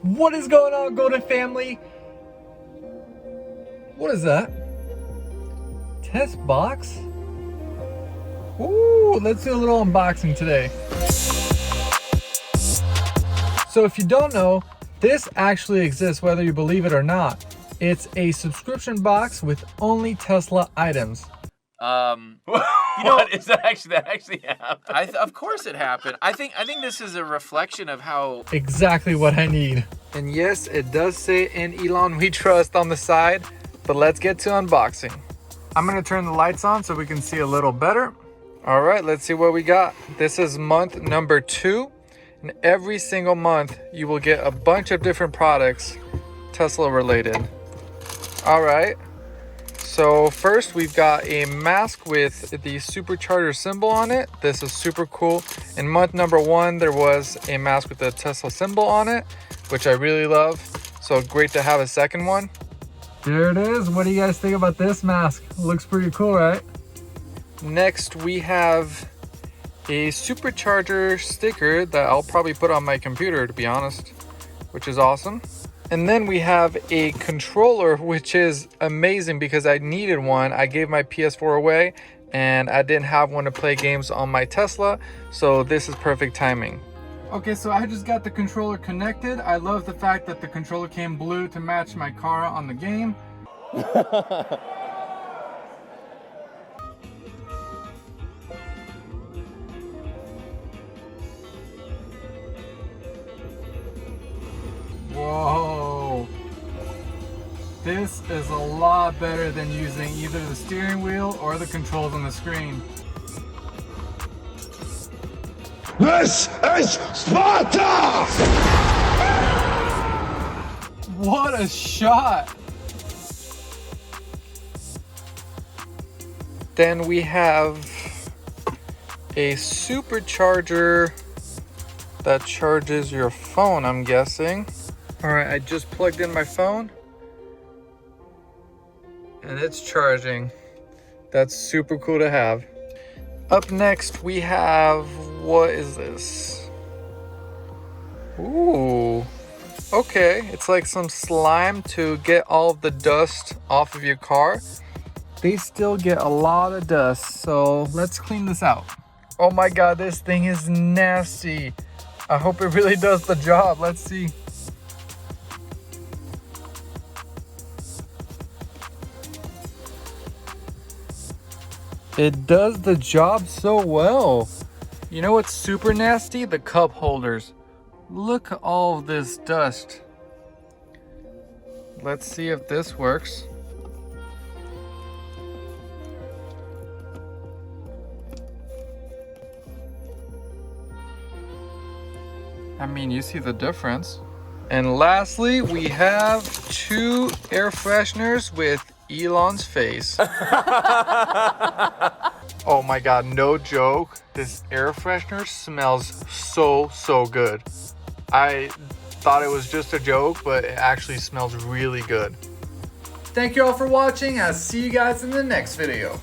What is going on, Golden family? What is that? Tesbox? Ooh, let's do a little unboxing today. So if you don't know, this actually exists whether you believe it or not. It's a subscription box with only Tesla items. What is that actually happened? Of course it happened. I think this is a reflection of how Exactly what I need. And yes, it does say "In Elon We Trust" on the side, but let's get to unboxing. I'm gonna turn the lights on so we can see a little better. All right, let's see what we got. This is month number 2, and every single month you will get a bunch of different products Tesla related. All right. So first we've got a mask with the Supercharger symbol on it. This is super cool. In month number 1, there was a mask with the Tesla symbol on it, which I really love. So great to have a second one. There it is. What do you guys think about this mask? Looks pretty cool, right? Next, we have a Supercharger sticker that I'll probably put on my computer, to be honest, which is awesome. And then we have a controller, which is amazing because I needed one. I gave my PS4 away and I didn't have one to play games on my Tesla, so this is perfect timing. Okay, so I just got the controller connected. I love the fact that the controller came blue to match my car on the game. Whoa, this is a lot better than using either the steering wheel or the controls on the screen. This is Sparta! What a shot! Then we have a Supercharger that charges your phone, I'm guessing. All right, I just plugged in my phone and it's charging. That's super cool to have. Up next, we have, what is this? Ooh, okay. It's like some slime to get all of the dust off of your car. They still get a lot of dust, so let's clean this out. Oh my God, this thing is nasty. I hope it really does the job. Let's see. It does the job so well. You know what's super nasty? The cup holders. Look at all of this dust. Let's see if this works. I mean, you see the difference. And lastly, we have 2 air fresheners with Elon's face. Oh my God, no joke. This air freshener smells so good. I thought it was just a joke, but it actually smells really good. Thank you all for watching. I'll see you guys in the next video.